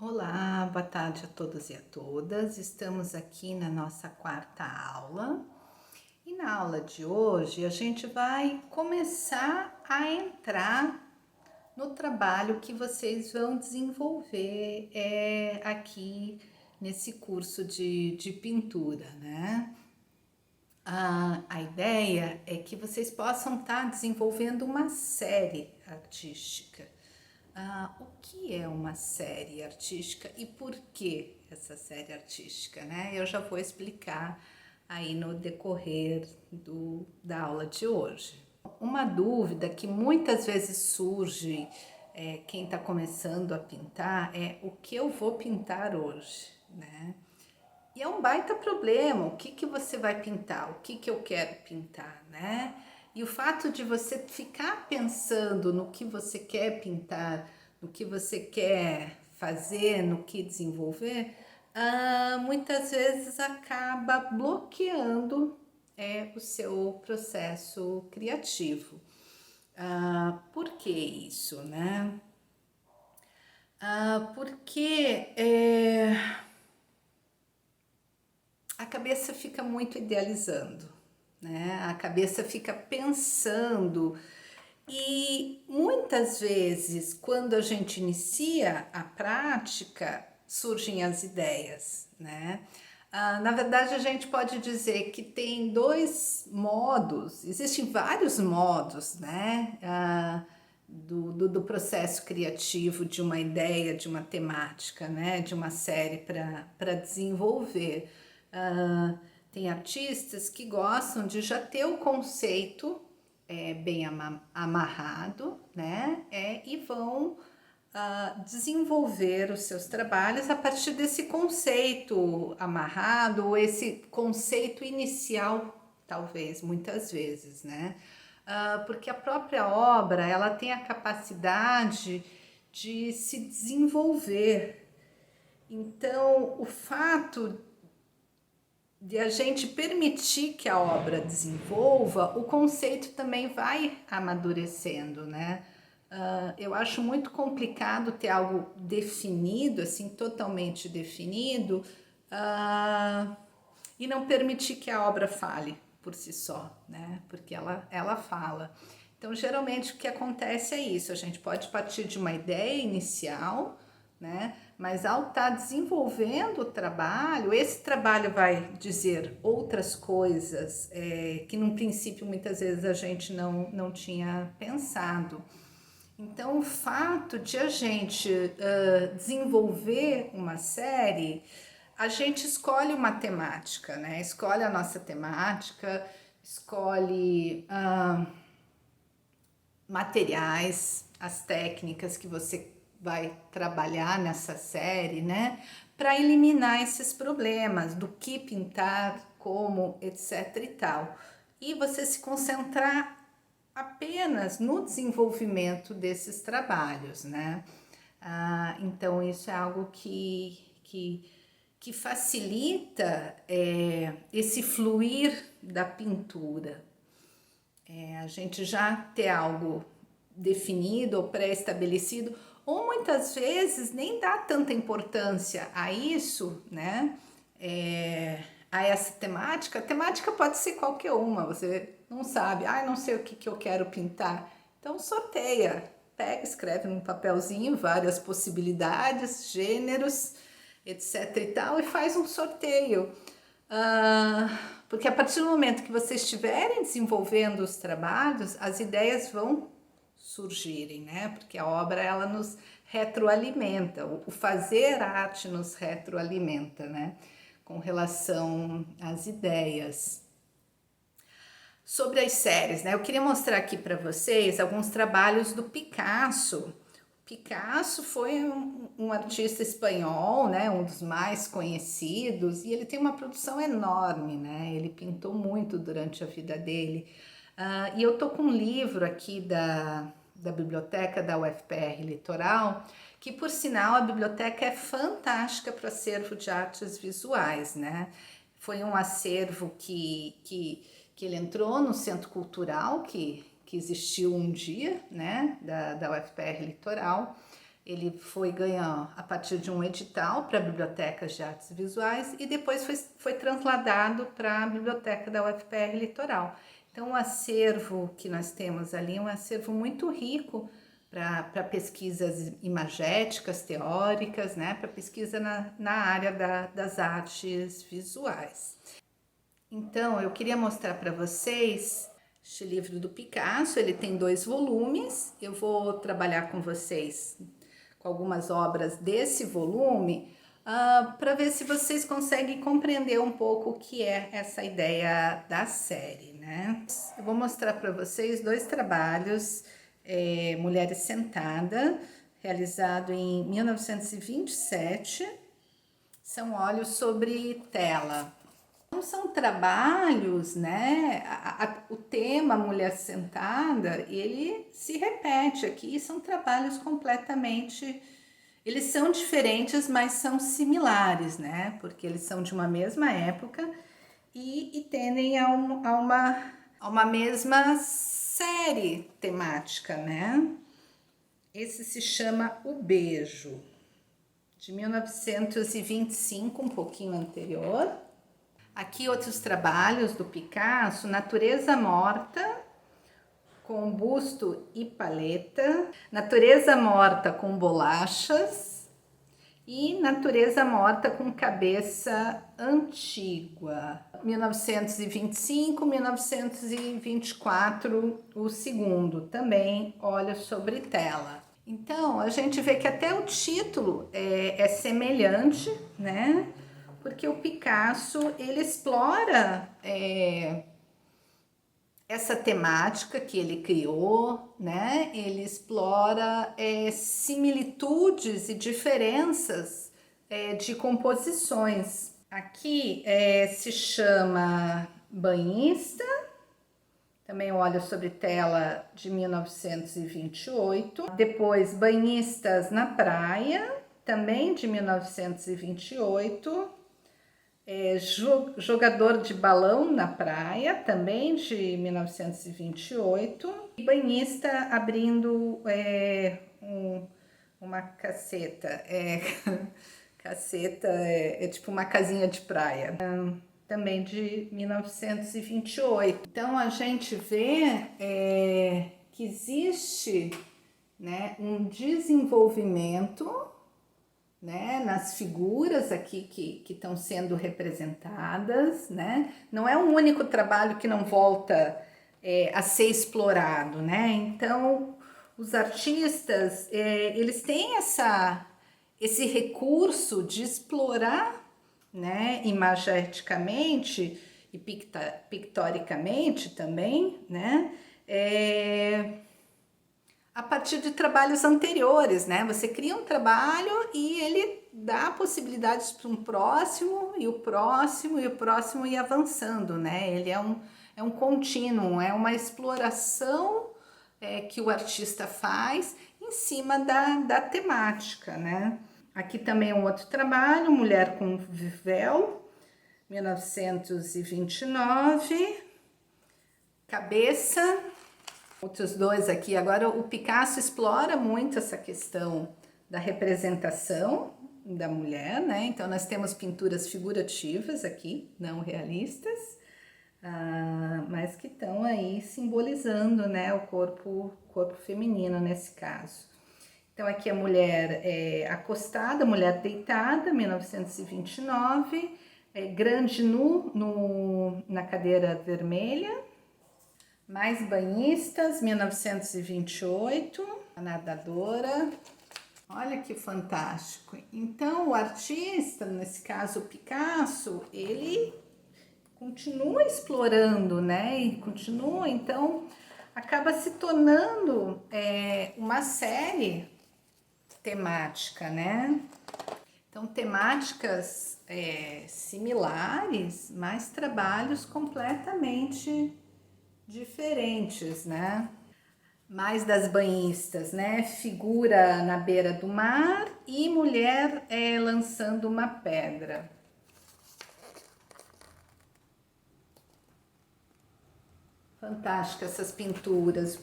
Olá, boa tarde a todos e a todas. Estamos aqui na nossa quarta aula e na aula de hoje a gente vai começar a entrar no trabalho que vocês vão desenvolver aqui nesse curso de pintura, né? A ideia é que vocês possam estar desenvolvendo uma série artística. O que é uma série artística e por que essa série artística, né? Eu já vou explicar aí no decorrer da aula de hoje. Uma dúvida que muitas vezes surge quem está começando a pintar é o que eu vou pintar hoje, né? E é um baita problema, o que você vai pintar, o que eu quero pintar, né? E o fato de você ficar pensando no que você quer pintar, no que você quer fazer, no que desenvolver, muitas vezes acaba bloqueando o seu processo criativo. Por que isso, né? Porque a cabeça fica muito idealizando, né? A cabeça fica pensando e muitas vezes, quando a gente inicia a prática, surgem as ideias, né? Na verdade, a gente pode dizer que tem dois modos, existem vários modos, né? Do processo criativo de uma ideia, de uma temática, né? De uma série para desenvolver. Tem artistas que gostam de já ter o conceito bem amarrado, né? E vão desenvolver os seus trabalhos a partir desse conceito amarrado, ou esse conceito inicial, talvez, muitas vezes, né? Porque a própria obra, ela tem a capacidade de se desenvolver. Então, o fato de a gente permitir que a obra desenvolva, o conceito também vai amadurecendo, né? Eu acho muito complicado ter algo definido, assim, totalmente definido, e não permitir que a obra fale por si só, né? Porque ela fala. Então, geralmente, o que acontece é isso, a gente pode partir de uma ideia inicial, né? Mas ao estar desenvolvendo o trabalho, esse trabalho vai dizer outras coisas que, num princípio, muitas vezes a gente não tinha pensado. Então, o fato de a gente desenvolver uma série, a gente escolhe uma temática, né? Escolhe a nossa temática, escolhe materiais, as técnicas que você vai trabalhar nessa série, né? Para eliminar esses problemas do que pintar, como, etc e tal. E você se concentrar apenas no desenvolvimento desses trabalhos, né? Então, isso é algo que facilita esse fluir da pintura. A gente já ter algo definido ou pré-estabelecido, ou muitas vezes nem dá tanta importância a isso, né? A essa temática. A temática pode ser qualquer uma, você não sabe, não sei o que eu quero pintar. Então sorteia, pega, escreve num papelzinho várias possibilidades, gêneros, etc e tal, e faz um sorteio. Porque a partir do momento que vocês estiverem desenvolvendo os trabalhos, as ideias vão surgirem, né? Porque a obra, ela nos retroalimenta, o fazer arte nos retroalimenta, né? Com relação às ideias. Sobre as séries, né? Eu queria mostrar aqui para vocês alguns trabalhos do Picasso. Picasso foi um artista espanhol, né? Um dos mais conhecidos, e ele tem uma produção enorme, né? Ele pintou muito durante a vida dele. E eu tô com um livro aqui da biblioteca da UFPR Litoral, que por sinal a biblioteca é fantástica para acervo de artes visuais, né? Foi um acervo que ele entrou no Centro Cultural, que existiu um dia, né, da UFPR Litoral. Ele foi ganhar a partir de um edital para bibliotecas de artes visuais e depois foi transladado para a biblioteca da UFPR Litoral. Então, o acervo que nós temos ali é um acervo muito rico para pesquisas imagéticas, teóricas, né? Para pesquisa na área das artes visuais. Então, eu queria mostrar para vocês este livro do Picasso. Ele tem 2 volumes. Eu vou trabalhar com vocês com algumas obras desse volume para ver se vocês conseguem compreender um pouco o que é essa ideia da série, né? Eu vou mostrar para vocês 2 trabalhos, Mulheres Sentada, realizado em 1927, são óleos sobre tela. Então, são trabalhos, né? O tema Mulher Sentada, ele se repete aqui, são trabalhos completamente. Eles são diferentes, mas são similares, né? Porque eles são de uma mesma época e tendem a uma mesma série temática, né? Esse se chama O Beijo, de 1925, um pouquinho anterior. Aqui outros trabalhos do Picasso, Natureza Morta, com busto e paleta, Natureza Morta com bolachas e Natureza Morta com cabeça antiga. 1925, 1924, o segundo, também óleo sobre tela. Então, a gente vê que até o título é semelhante, né? Porque o Picasso, ele explora essa temática que ele criou, né? Ele explora similitudes e diferenças de composições. Aqui se chama Banhista, também óleo sobre tela de 1928. Depois Banhistas na Praia, também de 1928. Jogador de Balão na Praia, também de 1928. E Banhista abrindo uma caceta. Caceta é tipo uma casinha de praia. Também de 1928. Então, a gente vê que existe, né, um desenvolvimento, né, nas figuras aqui que estão sendo representadas, né? Não é um único trabalho que não volta a ser explorado, né? Então, os artistas, eles têm esse recurso de explorar, né, imageticamente e pictoricamente também, né? A partir de trabalhos anteriores, né? Você cria um trabalho e ele dá possibilidades para um próximo, e o próximo, e o próximo, e avançando, né? Ele é um contínuo, é uma exploração que o artista faz em cima da temática, né? Aqui também um outro trabalho, Mulher com Véu, 1929, Cabeça. Outros 2 aqui. Agora, o Picasso explora muito essa questão da representação da mulher, né? Então, nós temos pinturas figurativas aqui, não realistas, mas que estão aí simbolizando, né, o corpo feminino nesse caso. Então, aqui a mulher acostada, mulher deitada, 1929, grande nu na cadeira vermelha. Mais Banhistas, 1928, a nadadora. Olha que fantástico. Então, o artista, nesse caso o Picasso, ele continua explorando, né? E continua, então, acaba se tornando uma série temática, né? Então, temáticas similares, mas trabalhos completamente diferentes, né? Mais das banhistas, né? Figura na beira do mar e mulher lançando uma pedra. Fantásticas essas pinturas.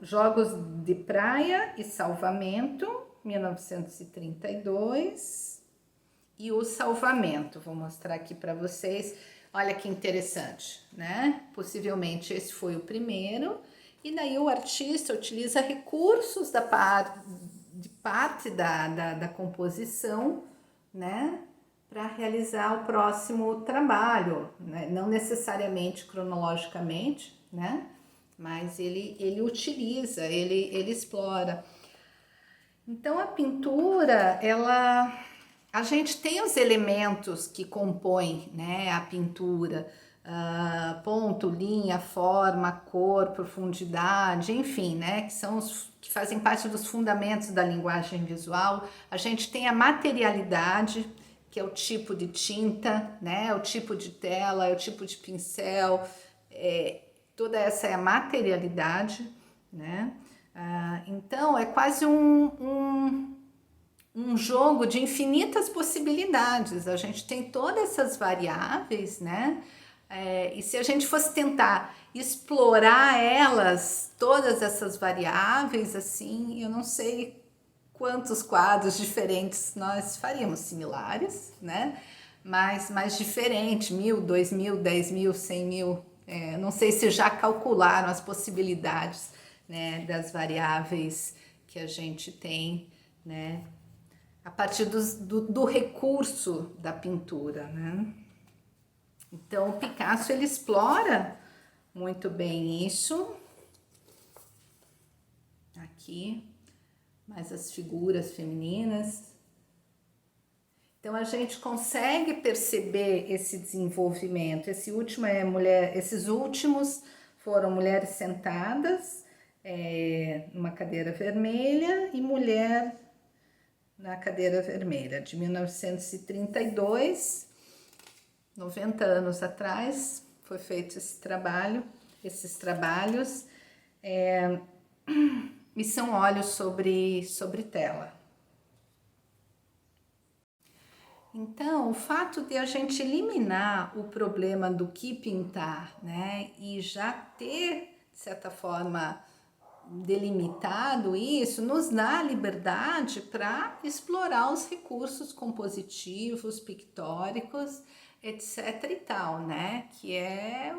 Jogos de praia e salvamento. 1932, e O Salvamento. Vou mostrar aqui para vocês. Olha que interessante, né? Possivelmente esse foi o primeiro, e daí o artista utiliza recursos de parte da composição, né? Para realizar o próximo trabalho, né? Não necessariamente cronologicamente, né? Mas ele utiliza, ele explora. Então a pintura, a gente tem os elementos que compõem, né, a pintura, ponto, linha, forma, cor, profundidade, enfim, né, que são que fazem parte dos fundamentos da linguagem visual. A gente tem a materialidade, que é o tipo de tinta, né, o tipo de tela, é o tipo de pincel, toda essa é a materialidade, né? Então é quase um jogo de infinitas possibilidades. A gente tem todas essas variáveis, né? E se a gente fosse tentar explorar elas, todas essas variáveis, assim, eu não sei quantos quadros diferentes nós faríamos, similares, né? Mas mais diferente, 1.000, 2.000, 10.000, 100.000. Não sei se já calcularam as possibilidades, né, das variáveis que a gente tem, né, a partir do recurso da pintura, né? Então o Picasso ele explora muito bem isso. Aqui, mais as figuras femininas. Então a gente consegue perceber esse desenvolvimento. Esse último esses últimos foram mulheres sentadas numa cadeira vermelha e mulher na cadeira vermelha, de 1932, 90 anos atrás, foi feito esse trabalho, esses trabalhos, e são óleos sobre tela. Então, o fato de a gente eliminar o problema do que pintar, né, e já ter, de certa forma, delimitado isso, nos dá liberdade para explorar os recursos compositivos, pictóricos, etc e tal, né? Que é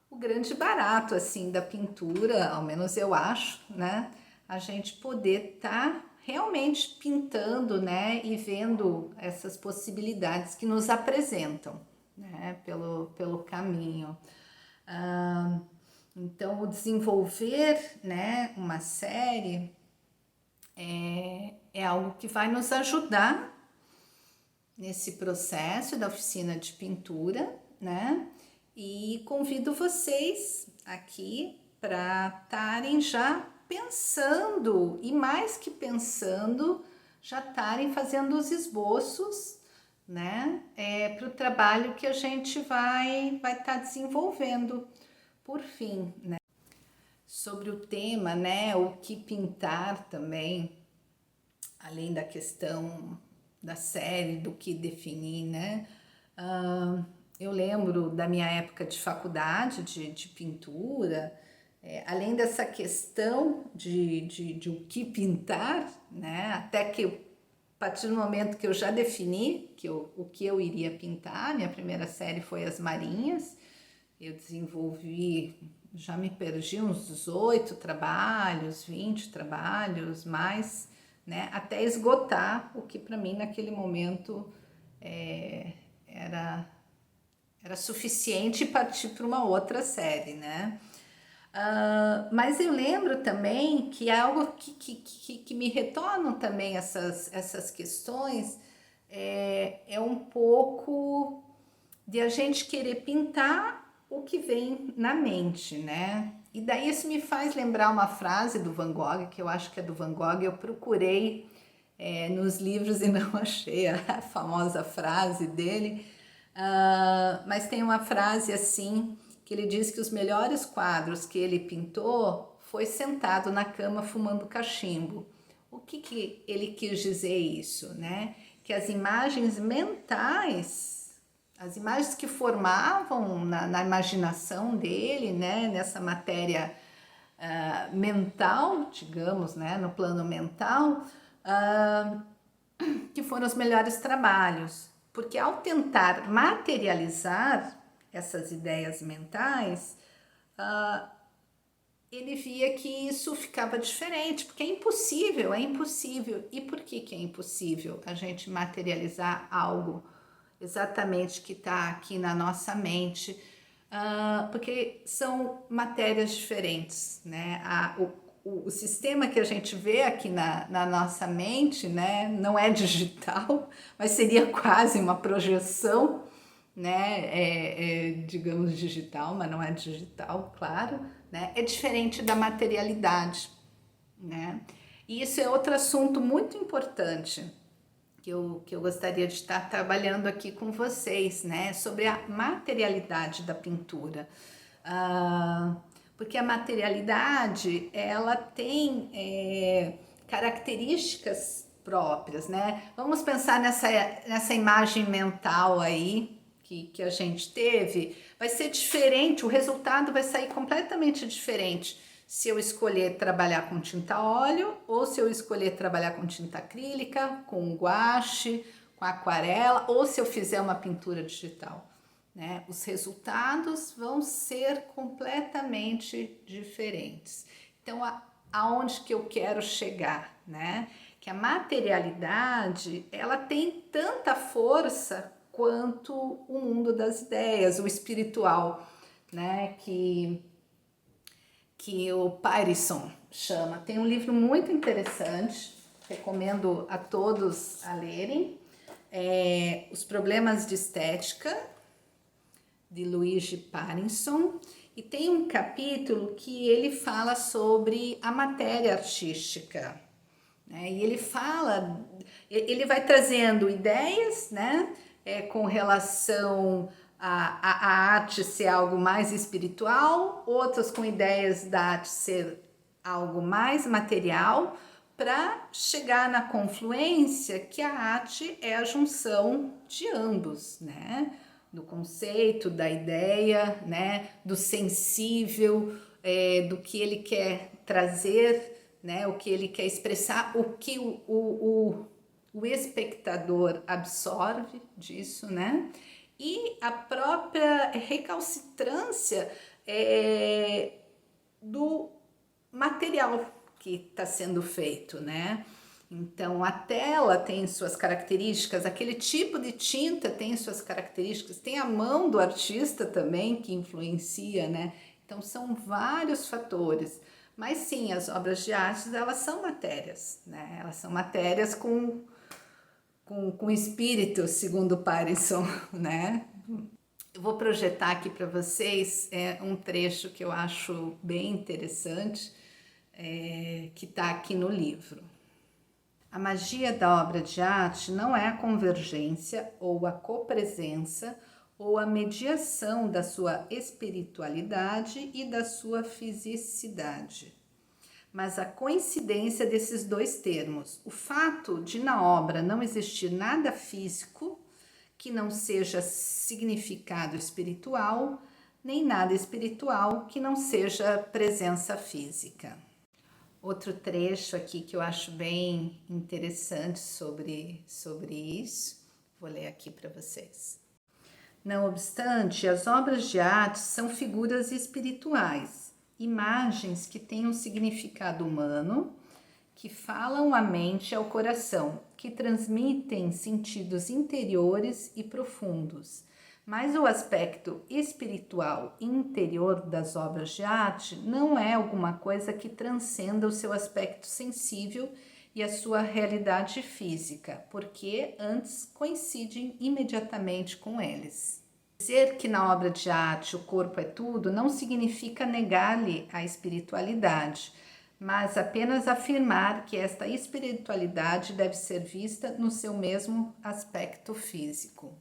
o grande barato, assim, da pintura, ao menos eu acho, né? A gente poder estar realmente pintando, né? E vendo essas possibilidades que nos apresentam, né? Pelo caminho. Então, o desenvolver, né, uma série é algo que vai nos ajudar nesse processo da oficina de pintura, né? E convido vocês aqui para estarem já pensando, e mais que pensando, já estarem fazendo os esboços, né? Para o trabalho que a gente vai estar desenvolvendo. Por fim, né, sobre o tema, né, o que pintar também, além da questão da série, do que definir, né, eu lembro da minha época de faculdade de pintura, além dessa questão de o que pintar, né, até que a partir do momento que eu já defini o que eu iria pintar, minha primeira série foi As Marinhas, eu desenvolvi, já me perdi uns 18 trabalhos, 20 trabalhos, mais, né, até esgotar o que para mim naquele momento era suficiente e partir para uma outra série, né? Mas eu lembro também que é algo que me retornam também essas questões, é um pouco de a gente querer pintar o que vem na mente, né? E daí isso me faz lembrar uma frase do Van Gogh, que eu acho que é do Van Gogh, eu procurei nos livros e não achei a famosa frase dele, mas tem uma frase assim, que ele diz que os melhores quadros que ele pintou foi sentado na cama fumando cachimbo. O que ele quis dizer isso, né? Que as imagens mentais, as imagens que formavam na imaginação dele, né, nessa matéria mental, digamos, né, no plano mental, que foram os melhores trabalhos, porque ao tentar materializar essas ideias mentais, ele via que isso ficava diferente, porque é impossível, é impossível. E por que é impossível a gente materializar algo exatamente que está aqui na nossa mente? Porque são matérias diferentes, né? O sistema que a gente vê aqui na nossa mente, né, não é digital, mas seria quase uma projeção, né, digamos digital, mas não é digital, claro, né, é diferente da materialidade, né, e isso é outro assunto muito importante que eu gostaria de estar trabalhando aqui com vocês, né, sobre a materialidade da pintura. Porque a materialidade, ela tem características próprias, né? Vamos pensar nessa imagem mental aí que a gente teve, vai ser diferente, o resultado vai sair completamente diferente se eu escolher trabalhar com tinta a óleo ou se eu escolher trabalhar com tinta acrílica, com guache, com aquarela ou se eu fizer uma pintura digital, né? Os resultados vão ser completamente diferentes. Então, aonde que eu quero chegar, né? Que a materialidade, ela tem tanta força quanto o mundo das ideias, o espiritual, né? Que o Patterson chama. Tem um livro muito interessante, recomendo a todos a lerem, Os Problemas de Estética, de Luigi Patterson, e tem um capítulo que ele fala sobre a matéria artística, né? E ele vai trazendo ideias, né, com relação a arte ser algo mais espiritual, outras com ideias da arte ser algo mais material, para chegar na confluência que a arte é a junção de ambos, né? Do conceito, da ideia, né? Do sensível, do que ele quer trazer, né? O que ele quer expressar, o que o espectador absorve disso, né? E a própria recalcitrância do material que está sendo feito, né? Então a tela tem suas características, aquele tipo de tinta tem suas características, tem a mão do artista também que influencia, né? Então são vários fatores. Mas sim, as obras de arte, elas são matérias, né? Elas são matérias com espírito, segundo Patterson, né? Eu vou projetar aqui para vocês um trecho que eu acho bem interessante, que está aqui no livro. A magia da obra de arte não é a convergência ou a copresença ou a mediação da sua espiritualidade e da sua fisicidade, mas a coincidência desses dois termos. O fato de na obra não existir nada físico que não seja significado espiritual, nem nada espiritual que não seja presença física. Outro trecho aqui que eu acho bem interessante sobre isso, vou ler aqui para vocês. Não obstante, as obras de arte são figuras espirituais, imagens que têm um significado humano, que falam à mente e ao coração, que transmitem sentidos interiores e profundos. Mas o aspecto espiritual interior das obras de arte não é alguma coisa que transcenda o seu aspecto sensível e a sua realidade física, porque antes coincidem imediatamente com eles. Dizer que na obra de arte o corpo é tudo não significa negar-lhe a espiritualidade, mas apenas afirmar que esta espiritualidade deve ser vista no seu mesmo aspecto físico.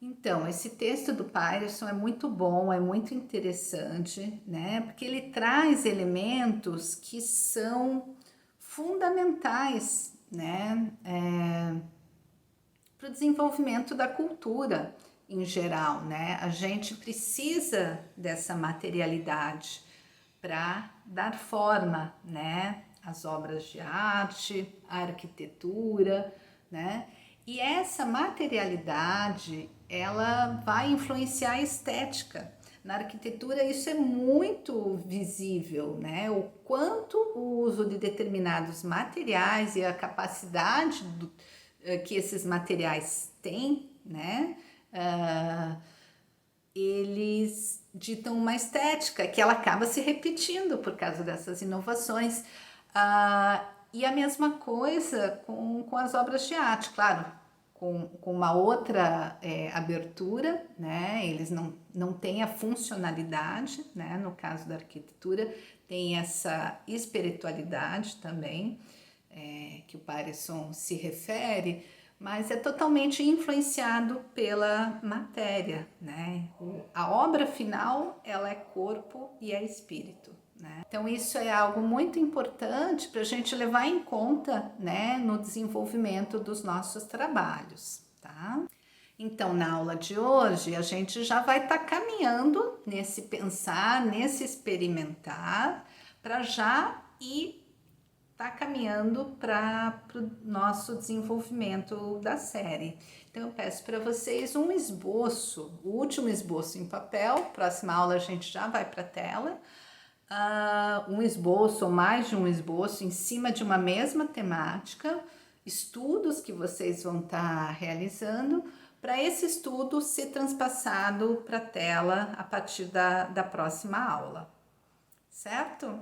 Então, esse texto do Patterson é muito bom, é muito interessante, né? Porque ele traz elementos que são fundamentais, né? Para o desenvolvimento da cultura em geral, né? A gente precisa dessa materialidade para dar forma, né, as obras de arte, a arquitetura, né? E essa materialidade, ela vai influenciar a estética. Na arquitetura isso é muito visível, né? O quanto o uso de determinados materiais e a capacidade que esses materiais têm, né? Eles ditam uma estética que ela acaba se repetindo por causa dessas inovações. E a mesma coisa com as obras de arte, claro, com uma outra abertura, né? Eles não têm a funcionalidade, né? No caso da arquitetura, tem essa espiritualidade também, que o Pareson se refere, mas é totalmente influenciado pela matéria, né? A obra final, ela é corpo e é espírito, né? Então isso é algo muito importante para a gente levar em conta, né, no desenvolvimento dos nossos trabalhos, tá? Então, na aula de hoje, a gente já vai estar caminhando nesse pensar, nesse experimentar, para já ir tá caminhando para o nosso desenvolvimento da série. Então eu peço para vocês um esboço, o último esboço em papel. Próxima aula a gente já vai para a tela. Um esboço ou mais de um esboço em cima de uma mesma temática, estudos que vocês vão estar realizando, para esse estudo ser transpassado para a tela a partir da próxima aula, certo?